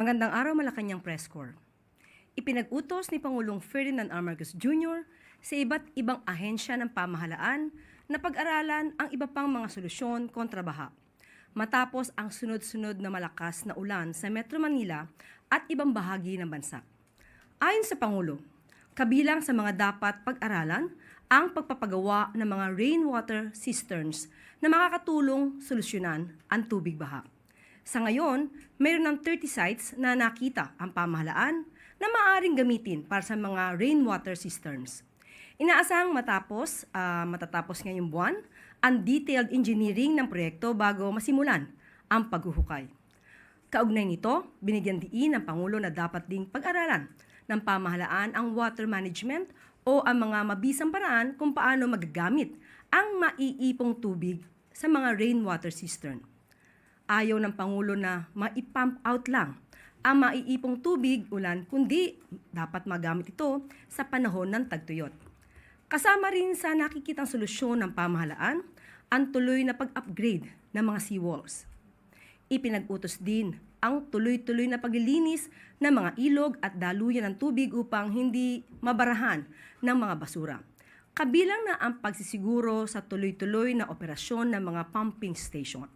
Magandang araw, Malacanang Press Corps. Ipinag-utos ni Pangulong Ferdinand R. Marcos Jr. sa iba't ibang ahensya ng pamahalaan na pag-aralan ang iba pang mga solusyon kontra baha matapos ang sunod-sunod na malakas na ulan sa Metro Manila at ibang bahagi ng bansa. Ayon sa Pangulo, kabilang sa mga dapat pag-aralan ang pagpapagawa ng mga rainwater cisterns na makakatulong solusyonan ang tubig baha. Sa ngayon, mayroon ng 30 sites na nakita ang pamahalaan na maaaring gamitin para sa mga rainwater cisterns. Inaasahang matatapos ngayong buwan ang detailed engineering ng proyekto bago masimulan ang paghuhukay. Kaugnay nito, binigyan diin ng Pangulo na dapat ding pag-aralan ng pamahalaan ang water management o ang mga mabisang paraan kung paano magagamit ang maiipong tubig sa mga rainwater cistern. Ayaw ng Pangulo na maipump out lang ang maiipong tubig ulan, kundi dapat magamit ito sa panahon ng tagtuyot. Kasama rin sa nakikitang solusyon ng pamahalaan ang tuloy na pag-upgrade ng mga seawalls. Ipinag-utos din ang tuloy-tuloy na paglilinis ng mga ilog at daluyan ng tubig upang hindi mabarahan ng mga basura. Kabilang na ang pagsisiguro sa tuloy-tuloy na operasyon ng mga pumping station.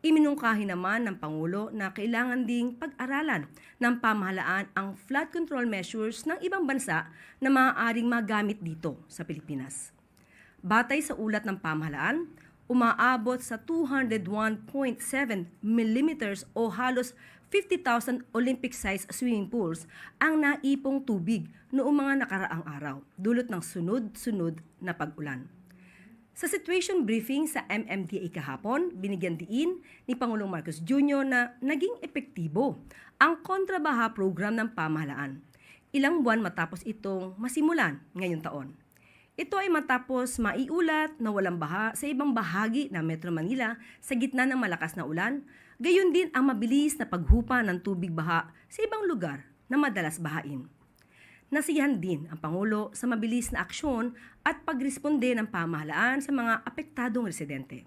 Iminungkahi naman ng Pangulo na kailangan ding pag-aralan ng pamahalaan ang flood control measures ng ibang bansa na maaaring magamit dito sa Pilipinas. Batay sa ulat ng pamahalaan, umaabot sa 201.7 millimeters o halos 50,000 Olympic-sized swimming pools ang naipong tubig noong mga nakaraang araw, dulot ng sunod-sunod na pag-ulan. Sa situation briefing sa MMDA kahapon, binigyan diin ni Pangulong Marcos Jr. na naging epektibo ang kontrabaha program ng pamahalaan. Ilang buwan matapos itong masimulan ngayong taon. Ito ay matapos maiulat na walang baha sa ibang bahagi ng Metro Manila sa gitna ng malakas na ulan, gayon din ang mabilis na paghupa ng tubig baha sa ibang lugar na madalas bahain. Nasiyahan din ang Pangulo sa mabilis na aksyon at pagresponde ng pamahalaan sa mga apektadong residente.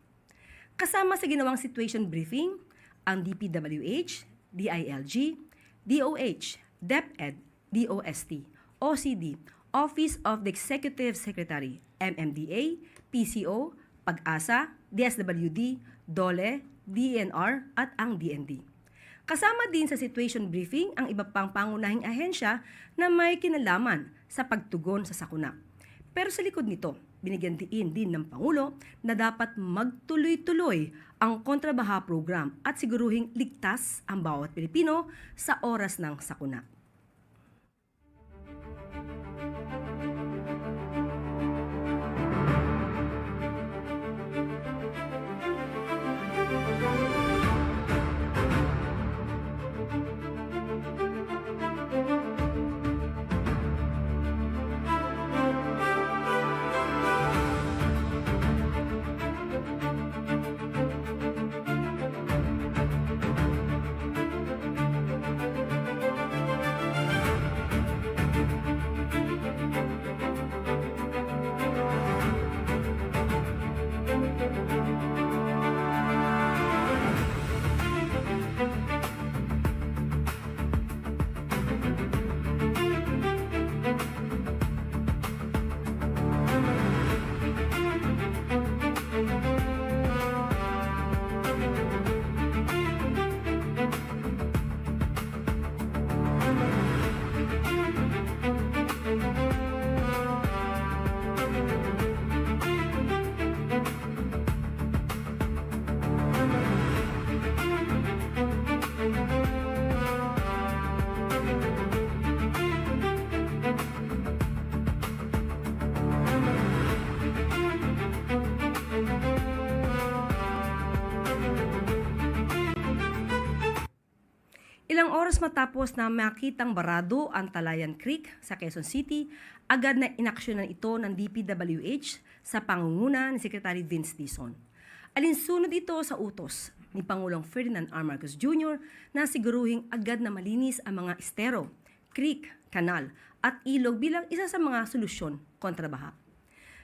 Kasama sa ginawang situation briefing, ang DPWH, DILG, DOH, DepEd, DOST, OCD, Office of the Executive Secretary, MMDA, PCO, Pag-asa, DSWD, DOLE, DENR at ang DND. Kasama din sa situation briefing ang iba pang pangunahing ahensya na may kinalaman sa pagtugon sa sakuna. Pero sa likod nito, binigyan diin din ng Pangulo na dapat magtuloy-tuloy ang kontrabaha program at siguruhing ligtas ang bawat Pilipino sa oras ng sakuna. Ilang oras matapos na makitang barado ang Talayan Creek sa Quezon City, agad na inaksyonan ito ng DPWH sa pangunguna ni Secretary Vince Dizon. Alinsunod ito sa utos ni Pangulong Ferdinand R. Marcos Jr. na siguruhing agad na malinis ang mga estero, creek, kanal at ilog bilang isa sa mga solusyon kontra baha.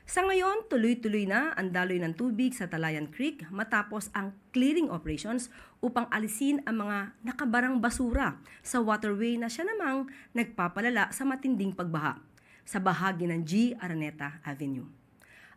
Sa ngayon, tuloy-tuloy na ang daloy ng tubig sa Talayan Creek matapos ang clearing operations upang alisin ang mga nakabarang basura sa waterway na siya namang nagpapalala sa matinding pagbaha sa bahagi ng G. Araneta Avenue.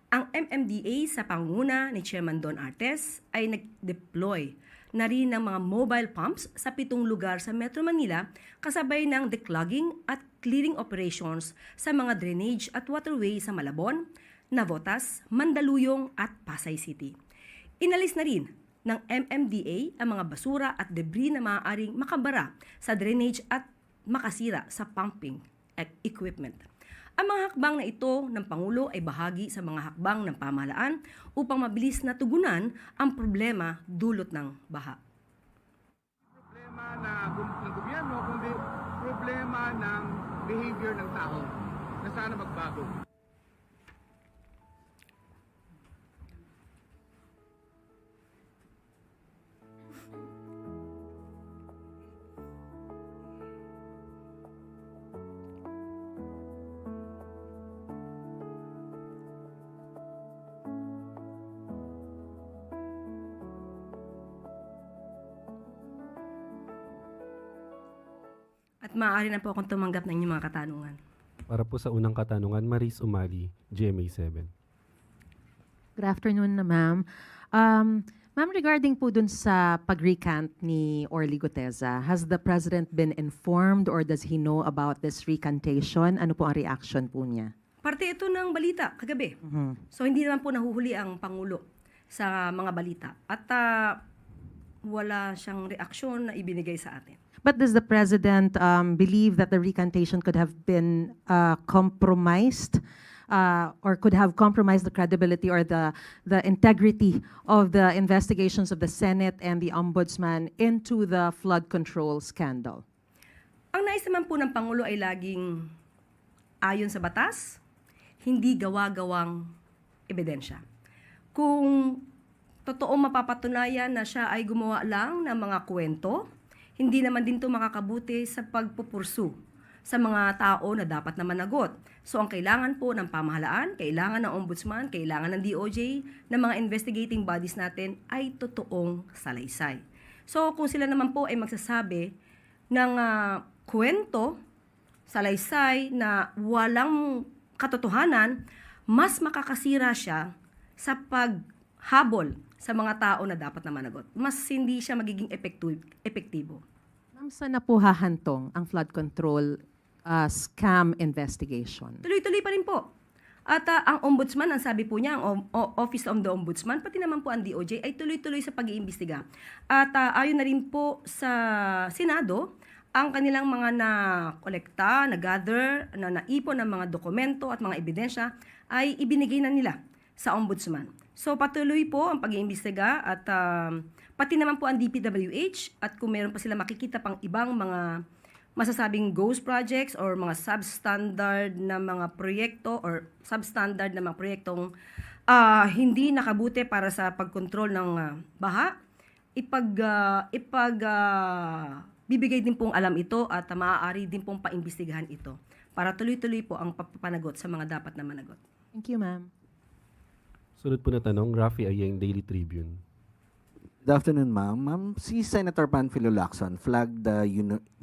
Ang MMDA sa pangunguna ni Chairman Don Artes ay nag-deploy na rin ng mga mobile pumps sa 7 lugar sa Metro Manila kasabay ng declogging at clearing operations sa mga drainage at waterway sa Malabon, Navotas, Mandaluyong at Pasay City. Inalis na rin ng MMDA ang mga basura at debris na maaaring makabara sa drainage at makasira sa pumping equipment. Ang mga hakbang na ito ng Pangulo ay bahagi sa mga hakbang ng pamahalaan upang mabilis na tugunan ang problema dulot ng baha. Problema ng gobyerno, kundi problema ng behavior ng tao na sana magbago. At maaari na po akong tumanggap ng inyong mga katanungan. Para po sa unang katanungan, Maris Umali, GMA7. Good afternoon na ma'am. Ma'am, regarding po dun sa pag-recant ni Orly Guteza, has the President been informed or does he know about this recantation? Ano po ang reaction po niya? Parte ito ng balita kagabi. So hindi naman po nahuhuli ang Pangulo sa mga balita. At wala siyang reaksyon na ibinigay sa atin. But does the President believe that the recantation could have been compromised or could have compromised the credibility or the integrity of the investigations of the Senate and the Ombudsman into the flood control scandal? Ang nais naman po ng Pangulo ay laging ayon sa batas, hindi gawa-gawang ebidensya. Kung totoong mapapatunayan na siya ay gumawa lang ng mga kwento, hindi naman din ito makakabuti sa pagpupursu sa mga tao na dapat na managot. So ang kailangan po ng pamahalaan, kailangan ng ombudsman, kailangan ng DOJ, ng mga investigating bodies natin ay totoong salaysay. So kung sila naman po ay magsasabi ng kwento, salaysay na walang katotohanan, mas makakasira siya sa paghabol sa mga tao na dapat na managot. Mas hindi siya magiging epektibo. Ma'am, saan na po hahantong ang flood control scam investigation? Tuloy-tuloy pa rin po. At ang ombudsman, ang sabi po niya, ang Office of the Ombudsman, pati naman po ang DOJ, ay tuloy-tuloy sa pag-iimbestiga. At ayon na rin po sa Senado, ang kanilang mga na-kolekta, na-gather, na naipon ng mga dokumento at mga ebidensya ay ibinigay na nila sa ombudsman. So patuloy po ang pag-iimbestiga at pati naman po ang DPWH at kung meron pa sila makikita pang ibang mga masasabing ghost projects or mga substandard na mga proyekto or substandard na mga proyektong hindi nakabuti para sa pagkontrol ng baha, bibigay din pong alam ito at maaari din pong paimbestigahan ito para tuloy-tuloy po ang papanagot sa mga dapat na managot. Thank you, ma'am. Sunod po na tanong, Rafi Ayeng, Daily Tribune. Good afternoon, ma'am. Ma'am, si Senator Panfilo Lacson flagged the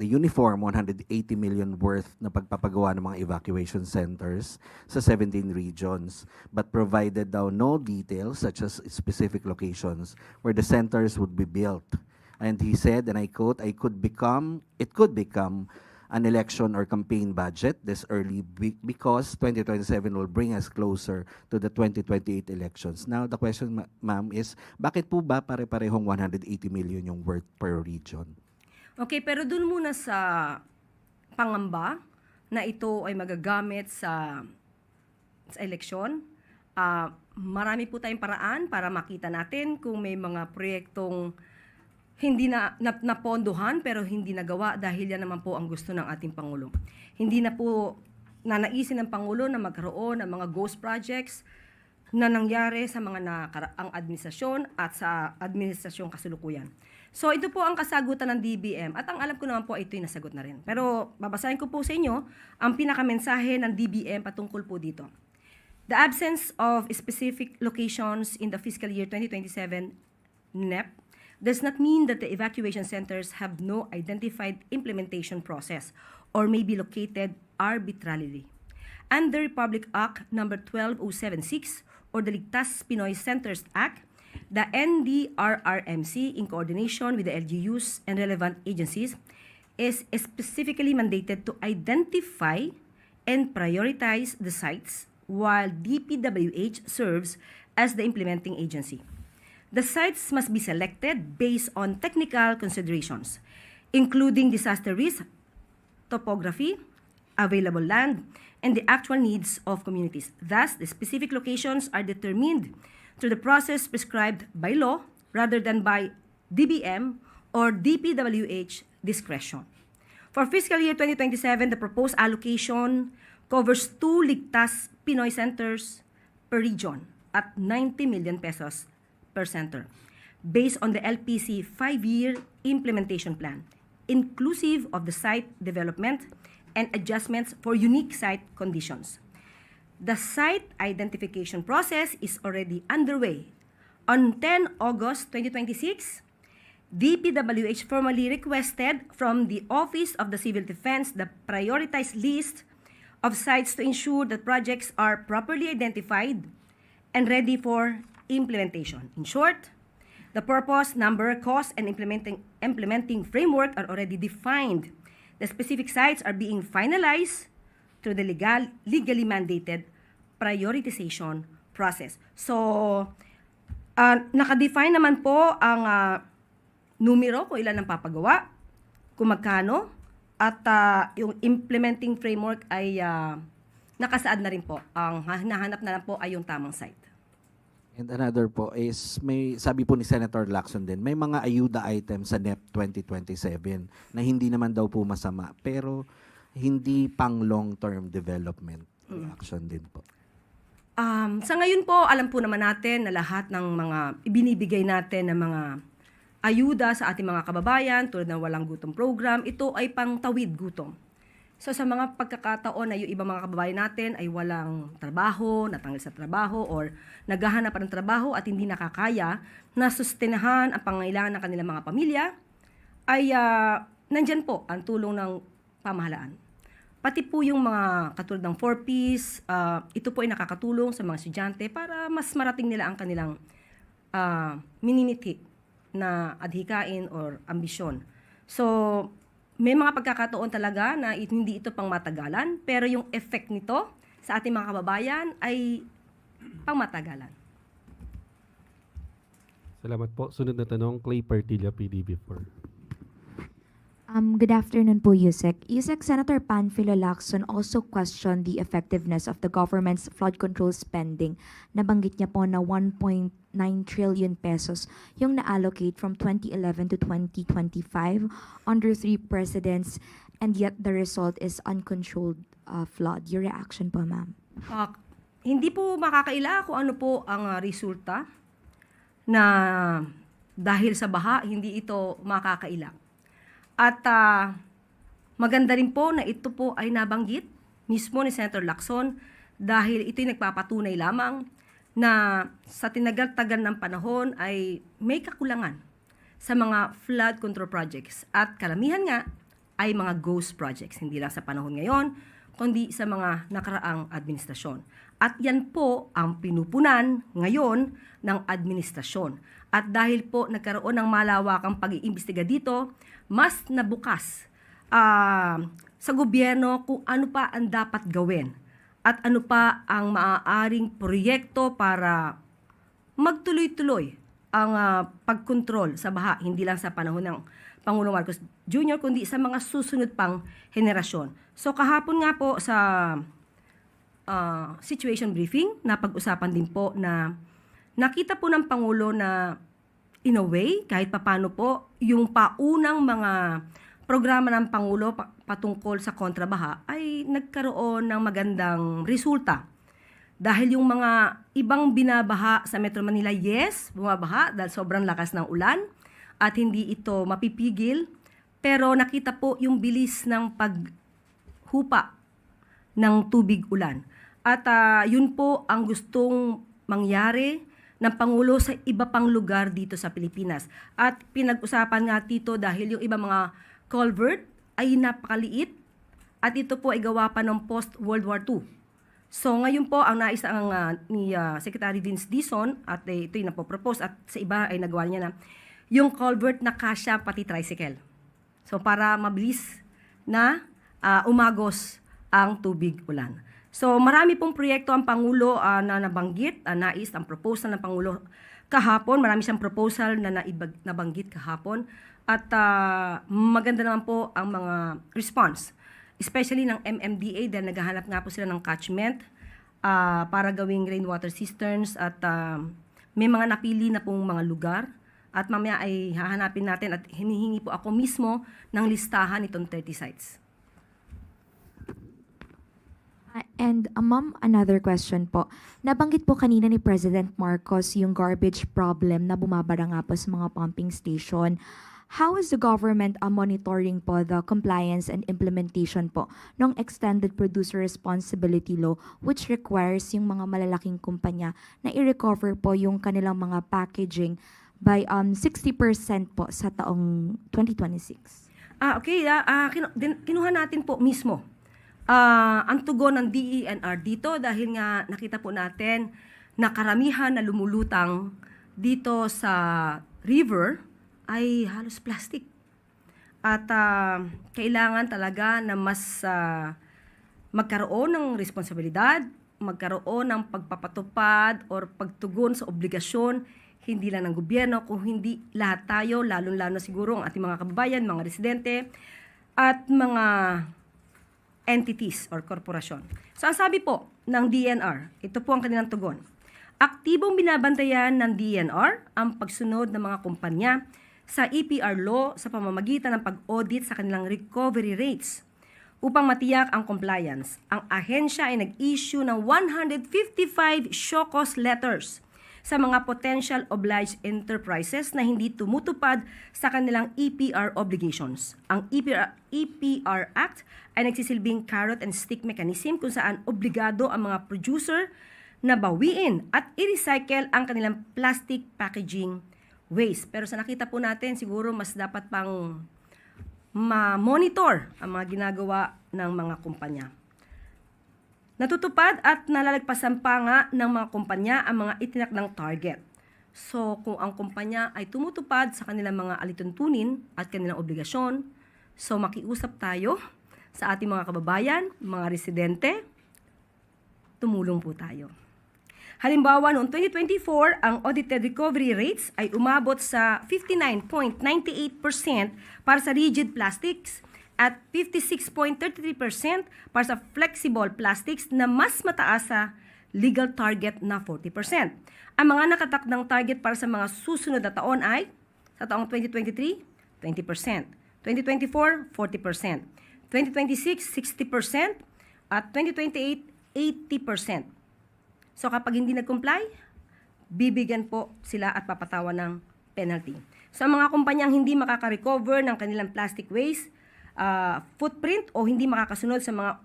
uniform 180 million worth na pagpapagawa ng mga evacuation centers sa 17 regions, but provided daw no details such as specific locations where the centers would be built. And he said, and I quote, it could become an election or campaign budget this early because 2027 will bring us closer to the 2028 elections. Now, the question, ma'am, is bakit po ba pare-parehong 180 million yung worth per region? Okay, pero dun muna sa pangamba na ito ay magagamit sa eleksyon. Marami po tayong paraan para makita natin kung may mga proyektong hindi na napondohan pero hindi nagawa dahil yan naman po ang gusto ng ating Pangulo. Hindi na po nanaisin ng Pangulo na magkaroon ng mga ghost projects na nangyari sa mga nakaraang administrasyon at sa administrasyong kasalukuyan. So ito po ang kasagutan ng DBM at ang alam ko naman po ito'y nasagot na rin. Pero babasahin ko po sa inyo ang pinakamensahe ng DBM patungkol po dito. The absence of specific locations in the fiscal year 2027 NEP does not mean that the evacuation centers have no identified implementation process or may be located arbitrarily. Under Republic Act Number 12076 or the Ligtas Pinoy Centers Act, the NDRRMC, in coordination with the LGUs and relevant agencies, is specifically mandated to identify and prioritize the sites while DPWH serves as the implementing agency. The sites must be selected based on technical considerations, including disaster risk, topography, available land, and the actual needs of communities. Thus, the specific locations are determined through the process prescribed by law rather than by DBM or DPWH discretion. For fiscal year 2027, the proposed allocation covers 2 Ligtas Pinoy centers per region at 90 million pesos per center based on the LPC 5-year implementation plan, inclusive of the site development and adjustments for unique site conditions. The site identification process is already underway. On 10 August 2026, DPWH formally requested from the Office of the Civil Defense the prioritized list of sites to ensure that projects are properly identified and ready for implementation. In short, the purpose, number, cost, and implementing framework are already defined. The specific sites are being finalized through the legally mandated prioritization process. So, nakadefine naman po ang numero kung ilan ang papagawa, kung magkano, at yung implementing framework ay nakasaad na rin po. Ang hinahanap na lang po ay yung tamang site. And another po is, may sabi po ni Senator Lacson din, may mga ayuda items sa NEP 2027 na hindi naman daw po masama, pero hindi pang long-term development action din po. Sa ngayon po, alam po naman natin na lahat ng mga ibinibigay natin na mga ayuda sa ating mga kababayan, tulad ng Walang Gutom Program, ito ay pangtawid gutom. So sa mga pagkakataon na yung ibang mga kababayan natin ay walang trabaho, natanggal sa trabaho, or naghahanap pa ng trabaho at hindi nakakaya na sustenahan ang pangangailangan ng kanilang mga pamilya, ay nandyan po ang tulong ng pamahalaan. Pati po yung mga katulad ng 4Ps, ito po ay nakakatulong sa mga estudyante para mas marating nila ang kanilang minimiti na adhikain or ambisyon. So, may mga pagkakataon talaga na hindi ito pang matagalan, pero yung effect nito sa ating mga kababayan ay pang matagalan. Salamat po. Sunod na tanong, Clay Partilla, PDB4. Good afternoon po, Yusek. Yusek, Senator Panfilo Lacson also questioned the effectiveness of the government's flood control spending. Nabanggit niya po na 1.9 trillion pesos yung na-allocate from 2011 to 2025 under 3 presidents, and yet the result is uncontrolled flood. Your reaction po, ma'am? Hindi po makakaila kung ano po ang resulta na dahil sa baha, hindi ito makakaila. At maganda rin po na ito po ay nabanggit mismo ni Senator Lacson dahil ito'y nagpapatunay lamang na sa tinagal-tagal ng panahon ay may kakulangan sa mga flood control projects. At karamihan nga ay mga ghost projects, hindi lang sa panahon ngayon, kundi sa mga nakaraang administrasyon. At yan po ang pinupunan ngayon ng administrasyon. At dahil po nagkaroon ng malawakang pag-iimbestiga dito, mas nabukas sa gobyerno kung ano pa ang dapat gawin at ano pa ang maaaring proyekto para magtuloy-tuloy ang pagkontrol sa baha, hindi lang sa panahon ng Pangulong Marcos Jr., kundi sa mga susunod pang henerasyon. So kahapon nga po sa situation briefing, napag-usapan din po na nakita po ng Pangulo na in a way, kahit papano po, yung paunang mga programa ng Pangulo patungkol sa kontrabaha ay nagkaroon ng magandang resulta. Dahil yung mga ibang binabaha sa Metro Manila, yes, bumabaha dahil sobrang lakas ng ulan at hindi ito mapipigil. Pero nakita po yung bilis ng paghupa ng tubig ulan. At yun po ang gustong mangyari ng Pangulo sa iba pang lugar dito sa Pilipinas. At pinag-usapan nga dito dahil yung iba mga culvert ay napakaliit at ito po ay gawa pa ng post-World War II. So ngayon po ang nais ni Secretary Vince Dizon at ito yung napopropose at sa iba ay nagawa niya na yung culvert na kasya pati tricycle. So para mabilis na umagos ang tubig ulan. So marami pong proyekto ang Pangulo na nabanggit, nais ang proposal ng Pangulo kahapon. Marami siyang proposal na nabanggit kahapon. At maganda naman po ang mga response, especially ng MMDA dahil naghahanap nga po sila ng catchment para gawing rainwater cisterns at may mga napili na pong mga lugar. At mamaya ay hahanapin natin at hinihingi po ako mismo ng listahan itong 30 sites. And ma'am, another question po. Nabanggit po kanina ni President Marcos yung garbage problem na bumabara nga po sa mga pumping station. How is the government monitoring po the compliance and implementation po ng Extended Producer Responsibility Law which requires yung mga malalaking kumpanya na i-recover po yung kanilang mga packaging by 60% po sa taong 2026? Okay, kinuha natin po mismo ang tugon ng DENR dito dahil nga nakita po natin na karamihan na lumulutang dito sa river ay halos plastic. At kailangan talaga na mas magkaroon ng responsibilidad, magkaroon ng pagpapatupad or pagtugon sa obligasyon, hindi lang ng gobyerno, kung hindi lahat tayo, lalong-lalo siguro ang ating mga kababayan, mga residente, at mga entities or korporasyon. So ang sabi po ng DENR, ito po ang kanilang tugon. Aktibong binabantayan ng DENR ang pagsunod ng mga kumpanya sa EPR law sa pamamagitan ng pag-audit sa kanilang recovery rates. Upang matiyak ang compliance, ang ahensya ay nag-issue ng 155 show cause letters sa mga potential obliged enterprises na hindi tumutupad sa kanilang EPR obligations. Ang EPR Act ay nagsisilbing carrot and stick mechanism kung saan obligado ang mga producer na bawiin at i-recycle ang kanilang plastic packaging waste. Pero sa nakita po natin, siguro mas dapat pang ma-monitor ang mga ginagawa ng mga kumpanya. Natutupad at nalalagpasan pa nga ng mga kumpanya ang mga itinakdang target. So, kung ang kumpanya ay tumutupad sa kanilang mga alituntunin at kanilang obligasyon, so makiusap tayo sa ating mga kababayan, mga residente, tumulong po tayo. Halimbawa, noong 2024, ang audited recovery rates ay umabot sa 59.98% para sa rigid plastics at 56.33% para sa flexible plastics na mas mataas sa legal target na 40%. Ang mga nakatakdang target para sa mga susunod na taon ay sa taong 2023, 20%, 2024, 40%, 2026, 60%, at 2028, 80%. So kapag hindi nag-comply, bibigyan po sila at papatawan ng penalty. So ang mga kumpanyang hindi makaka-recover ng kanilang plastic waste, footprint o hindi makakasunod sa mga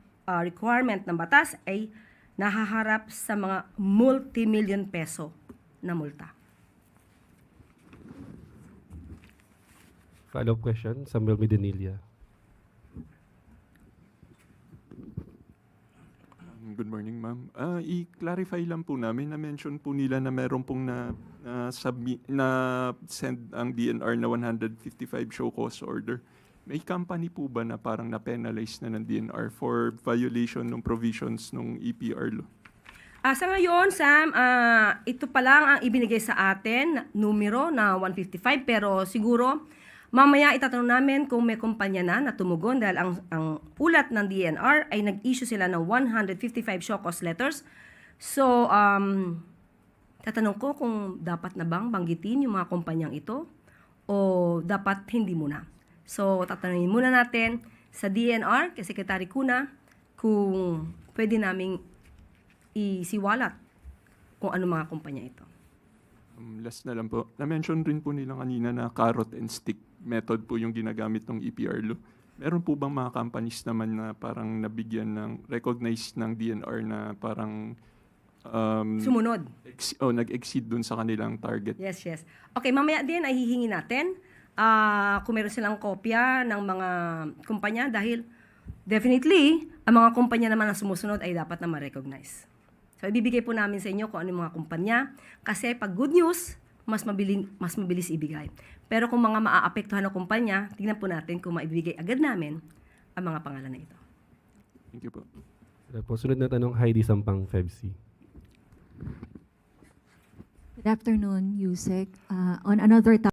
requirement ng batas ay nahaharap sa mga multi-million peso na multa. Follow-up question, Samuel Medinilla. Good morning, ma'am. I-clarify lang po namin, na-mention po nila na meron pong na-send ang DNR na 155 show cause order. May company po ba na parang na-penalize na ng DNR for violation ng provisions ng EPR law? Sa ngayon, Sam, ito pa lang ang ibinigay sa atin, numero na 155, pero siguro mamaya itatanong namin kung may kumpanya na tumugon dahil ang ulat ng DNR ay nag-issue sila ng 155 show cause letters. So, tatanong ko kung dapat na bang banggitin yung mga kumpanyang ito o dapat hindi muna. So, tatanungin muna natin sa DNR, kay Secretary Cuna, kung pwede naming isiwalat kung ano mga kumpanya ito. Last na lang po. Na-mention rin po nila kanina na carrot and stick method po yung ginagamit ng EPR law. meron po bang mga companies naman na parang nabigyan ng, recognized ng DNR na parang Sumunod. nag-exceed dun sa kanilang target? Yes, yes. Okay, mamaya din ay hihingi natin kung meron silang kopya ng mga kumpanya dahil definitely, ang mga kumpanya naman na sumusunod ay dapat na ma-recognize. So, ibibigay po namin sa inyo kung ano yung mga kumpanya kasi pag good news, mas mabilis ibigay. Pero kung mga maaapektuhan na kumpanya, tingnan po natin kung maibigay agad namin ang mga pangalan na ito. Thank you po. Sunod na tanong, Heidi Sampang, FEBC. Good afternoon, Yusek. On another topic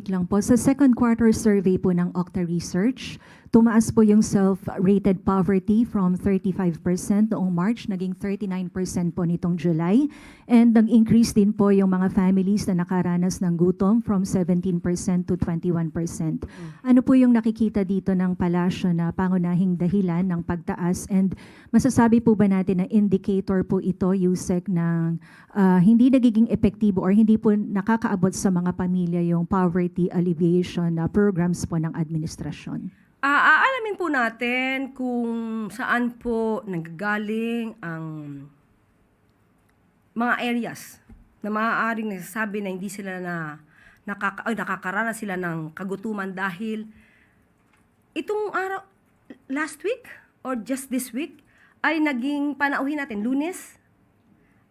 lang po, sa second quarter survey po ng Okta Research, tumaas po yung self-rated poverty from 35% noong March, naging 39% po nitong July. And nag-increase din po yung mga families na nakaranas ng gutom from 17% to 21%. Ano po yung nakikita dito ng palasyo na pangunahing dahilan ng pagtaas? And masasabi po ba natin na indicator po ito, Yusek, ng hindi nagiging epektibo or hindi po nakakaabot sa mga pamilya yung poverty alleviation programs po ng administrasyon? Aalamin po natin kung saan po nanggagaling ang mga areas na maaaring nasasabi na hindi sila nakakaranas sila ng kagutuman dahil itong araw, last week or just this week, ay naging panauhin natin, Lunes,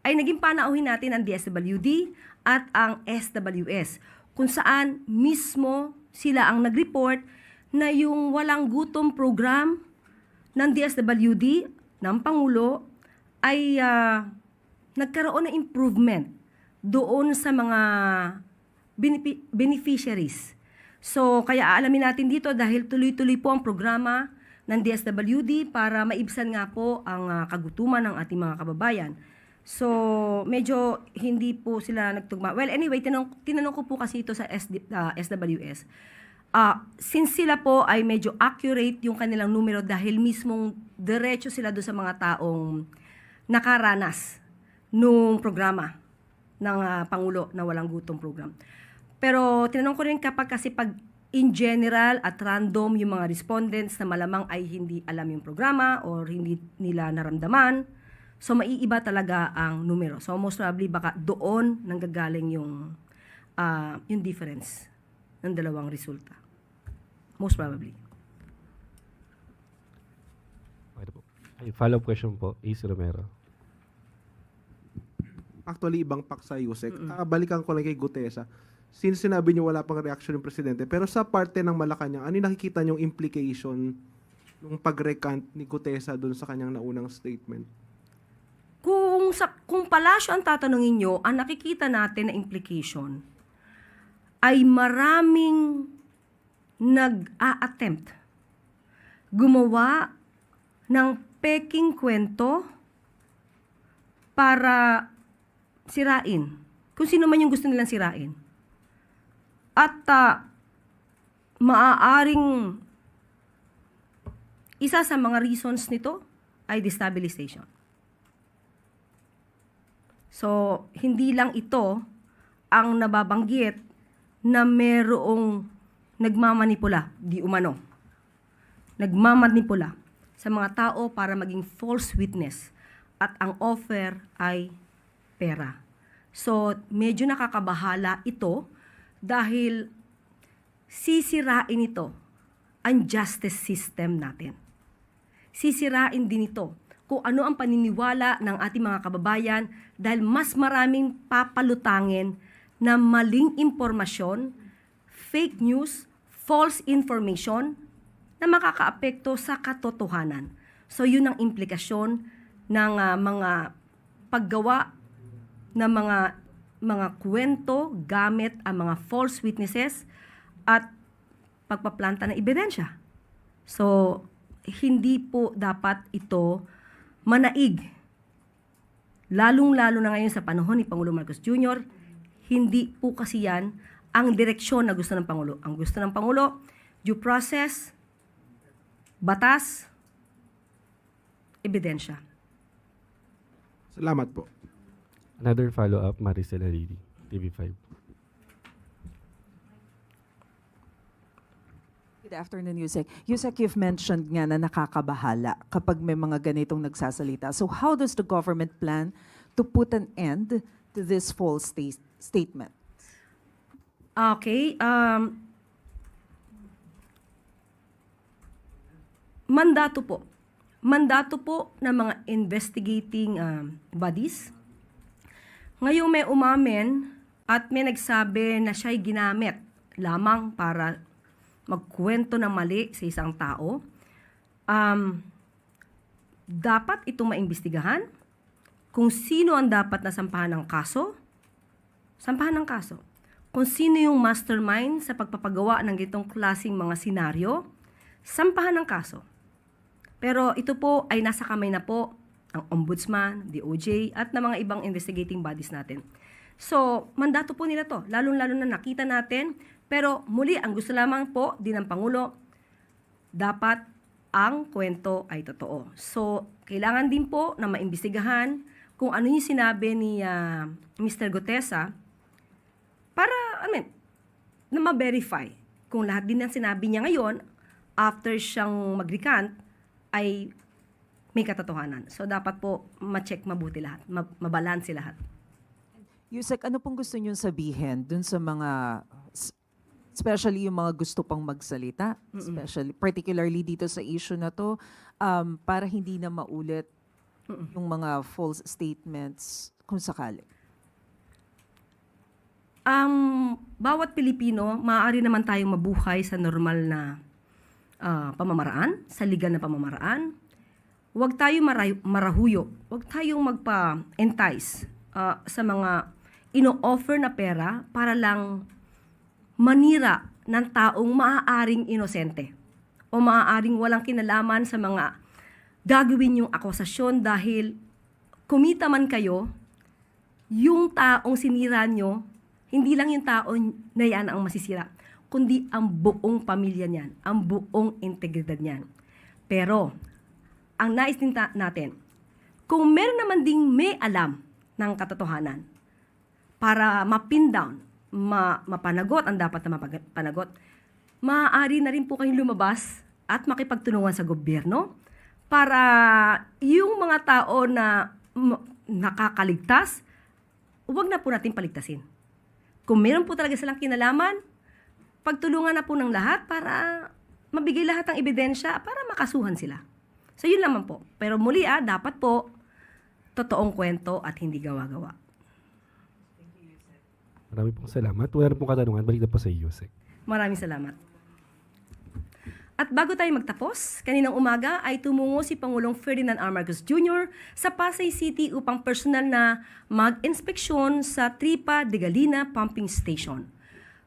ay naging panauhin natin ang DSWD at ang SWS, kung saan mismo sila ang nag-report na yung walang gutom program ng DSWD, ng Pangulo, ay nagkaroon ng improvement doon sa mga beneficiaries. So, kaya aalamin natin dito dahil tuloy-tuloy po ang programa ng DSWD para maibsan nga po ang kagutuman ng ating mga kababayan. So, medyo hindi po sila nagtugma. Well, anyway, tinanong ko po kasi ito sa SWS. Since sila po ay medyo accurate yung kanilang numero dahil mismong diretso sila doon sa mga taong nakaranas nung programa ng Pangulo na walang gutom program. Pero tinanong ko rin kasi pag in general at random yung mga respondents na malamang ay hindi alam yung programa or hindi nila naramdaman, so maiiba talaga ang numero. So most probably baka doon nanggagaling yung difference ng dalawang resulta. Most probably. Okay po. Ay, follow-up question po, AC Romero. Actually, ibang paksa, Yusek. Balikan ko lang kay Gutesa. Since sinabi niyo wala pang reaction ng presidente, pero sa parte ng Malacanang, ano yung nakikita niyong implication ng pag-recant ni Gutesa doon sa kanyang naunang statement? Kung palasyo ang tatanungin nyo, ang nakikita natin na implication ay maraming nag-a-attempt gumawa ng peking kwento para sirain. Kung sino man yung gusto nilang sirain. At maaaring isa sa mga reasons nito ay destabilization. So, hindi lang ito ang nababanggit na merong nagmamanipula, di umano. Nagmamanipula sa mga tao para maging false witness at ang offer ay pera. So, medyo nakakabahala ito dahil sisirain ito ang justice system natin. Sisirain din ito kung ano ang paniniwala ng ating mga kababayan dahil mas maraming papalutangin na maling impormasyon, fake news, false information na makakaapekto sa katotohanan. So yun ang implikasyon ng mga paggawa ng mga kwento gamit ang mga false witnesses at pagpaplanta ng ebidensya. So hindi po dapat ito manaig. Lalong-lalo na ngayon sa panahon ni Pangulo Marcos Jr., hindi po kasi yan ang direksyon na gusto ng Pangulo. Ang gusto ng Pangulo, due process, batas, ebidensya. Salamat po. Another follow-up, Maricel Hariri, TV5. Good afternoon, Yusek. Yusek, you've mentioned nga na nakakabahala kapag may mga ganitong nagsasalita. So how does the government plan to put an end to this false statement? Okay. Mandato po. Mandato po ng mga investigating bodies. Ngayong may umamin at may nagsabi na siya'y ginamit lamang para magkwento ng mali sa isang tao, dapat itong maimbestigahan. Kung sino ang dapat na sampahan ng kaso, sampahan ng kaso. Kung sino yung mastermind sa pagpapagawa ng gitong klaseng mga senaryo, sampahan ng kaso. Pero ito po ay nasa kamay na po ang Ombudsman, DOJ, at ng mga ibang investigating bodies natin. So, mandato po nila to, lalong-lalo na nakita natin. Pero muli, ang gusto lamang po din ng Pangulo, dapat ang kwento ay totoo. So, kailangan din po na maimbestigahan kung ano yung sinabi ni Mr. Gutesa para, na ma-verify kung lahat din ng sinabi niya ngayon after siyang mag-recant ay may katotohanan. So, dapat po ma-check mabuti lahat, mabalanse lahat. Yusek, ano pong gusto niyong sabihin dun sa mga, especially yung mga gusto pang magsalita, particularly dito sa issue na to, para hindi na maulit yung mga false statements kung sakali? Bawat Pilipino, maaari naman tayong mabuhay sa normal na pamamaraan, sa legal na pamamaraan. Huwag tayong marahuyo, huwag tayong magpa-entice sa mga ino-offer na pera para lang manira ng taong maaaring inosente o maaaring walang kinalaman sa mga gagawin yung akusasyon dahil kumita man kayo, yung taong sinira nyo, hindi lang yung taong na yan ang masisira, kundi ang buong pamilya niyan, ang buong integridad niyan. Pero, ang nais din natin, kung meron naman ding may alam ng katotohanan para mapin down, mapanagot ang dapat na mapanagot, maaari na rin po kayong lumabas at makipagtulungan sa gobyerno para yung mga tao na nakakaligtas, huwag na po natin paligtasin. Kung meron po talaga silang kinalaman, pagtulungan na po ng lahat para mabigay lahat ng ebidensya para makasuhan sila. So yun lamang po. Pero muli dapat po totoong kwento at hindi gawa-gawa. Marami pong salamat. Wala na pong katanungan. Balik na po sa Yusek. Maraming salamat. At bago tayo magtapos, kaninang umaga ay tumungo si Pangulong Ferdinand R. Marcos Jr. sa Pasay City upang personal na mag-inspeksyon sa Tripa de Galina Pumping Station.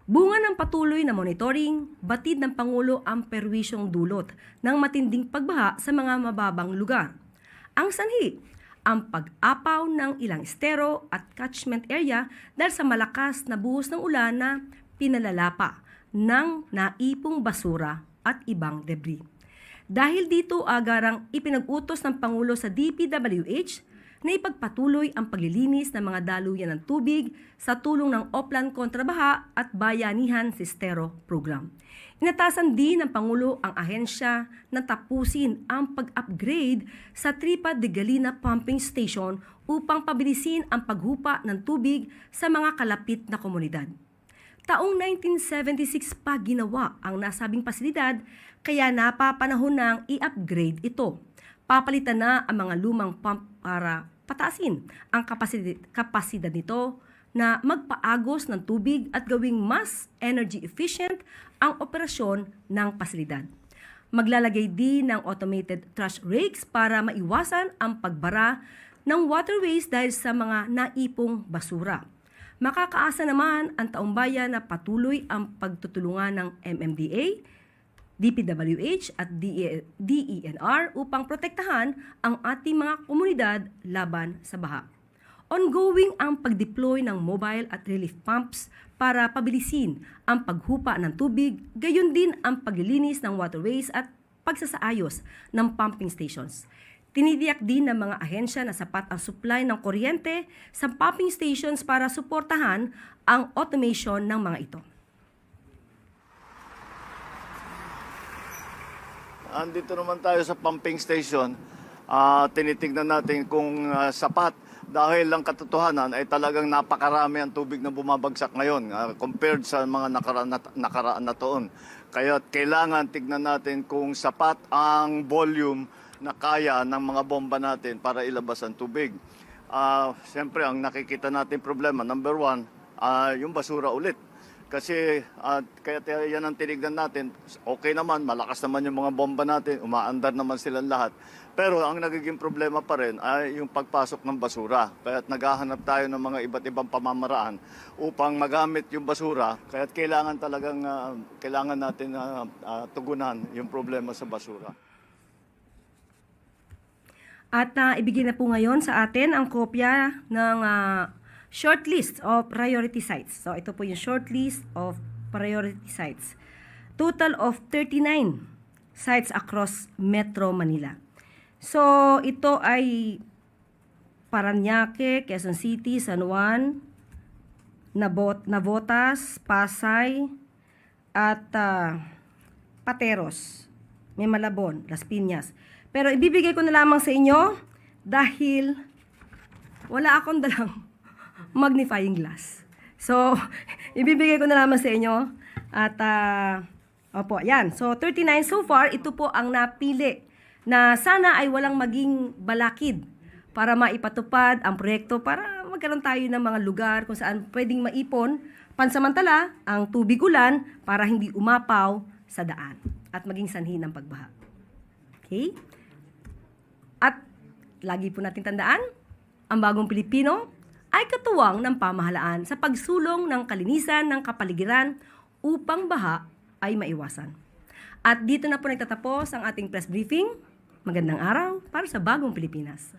Bunga ng patuloy na monitoring, batid ng Pangulo ang perwisyong dulot ng matinding pagbaha sa mga mababang lugar. Ang sanhi, ang pag-apaw ng ilang estero at catchment area dahil sa malakas na buhos ng ulan na pinalalapa ng naipong basura at ibang debris. Dahil dito agarang ipinag-utos ng Pangulo sa DPWH na ipagpatuloy ang paglilinis ng mga daluyan ng tubig sa tulong ng Oplan Kontrabaha at Bayanihan Sistero Program. Inatasan din ng Pangulo ang ahensya na tapusin ang pag-upgrade sa Tripa de Galina Pumping Station upang pabilisin ang paghupa ng tubig sa mga kalapit na komunidad. Taong 1976 pa ginawa ang nasabing pasilidad kaya napapanahon ng i-upgrade ito. Papalitan na ang mga lumang pump para pataasin ang kapasidad nito na magpaagos ng tubig at gawing mas energy efficient ang operasyon ng pasilidad. Maglalagay din ng automated trash rakes para maiwasan ang pagbara ng waterways dahil sa mga naipong basura. Makakaasa naman ang taumbayan na patuloy ang pagtutulungan ng MMDA, DPWH at DENR upang protektahan ang ating mga komunidad laban sa baha. Ongoing ang pag-deploy ng mobile at relief pumps para pabilisin ang paghupa ng tubig, gayon din ang paglilinis ng waterways at pagsasaayos ng pumping stations. Tinidiyak din ng mga ahensya na sapat ang supply ng kuryente sa pumping stations para suportahan ang automation ng mga ito. Andito naman tayo sa pumping station. Tinitignan natin kung sapat dahil ang katotohanan ay talagang napakarami ang tubig na bumabagsak ngayon compared sa mga nakaraan na taon. Kaya kailangan tignan natin kung sapat ang volume na kaya ng mga bomba natin para ilabas ang tubig. Siyempre, ang nakikita natin problema, number one, yung basura ulit. Kasi kaya yan ang tinignan natin. Okay naman, malakas naman yung mga bomba natin, umaandar naman silang lahat. Pero ang nagiging problema pa rin ay yung pagpasok ng basura. Kaya naghahanap tayo ng mga iba't ibang pamamaraan upang magamit yung basura. Kaya kailangan talagang kailangan natin tugunan yung problema sa basura. At ibigay na po ngayon sa atin ang kopya ng short list of priority sites. So ito po yung short list of priority sites. Total of 39 sites across Metro Manila. So ito ay Parañaque, Quezon City, San Juan, Navotas, Pasay, at Pateros, May Malabon, Las Piñas. Pero ibibigay ko na lamang sa inyo dahil wala akong dalang magnifying glass. So, ibibigay ko na lamang sa inyo. At, opo, yan. So, 39 so far, ito po ang napili na sana ay walang maging balakid para maipatupad ang proyekto para magkaroon tayo ng mga lugar kung saan pwedeng maipon pansamantala ang tubig ulan para hindi umapaw sa daan at maging sanhi ng pagbaha. Okay? At lagi po natin tandaan, ang Bagong Pilipino ay katuwang ng pamahalaan sa pagsulong ng kalinisan ng kapaligiran upang baha ay maiwasan. At dito na po nagtatapos ang ating press briefing. Magandang araw para sa Bagong Pilipinas.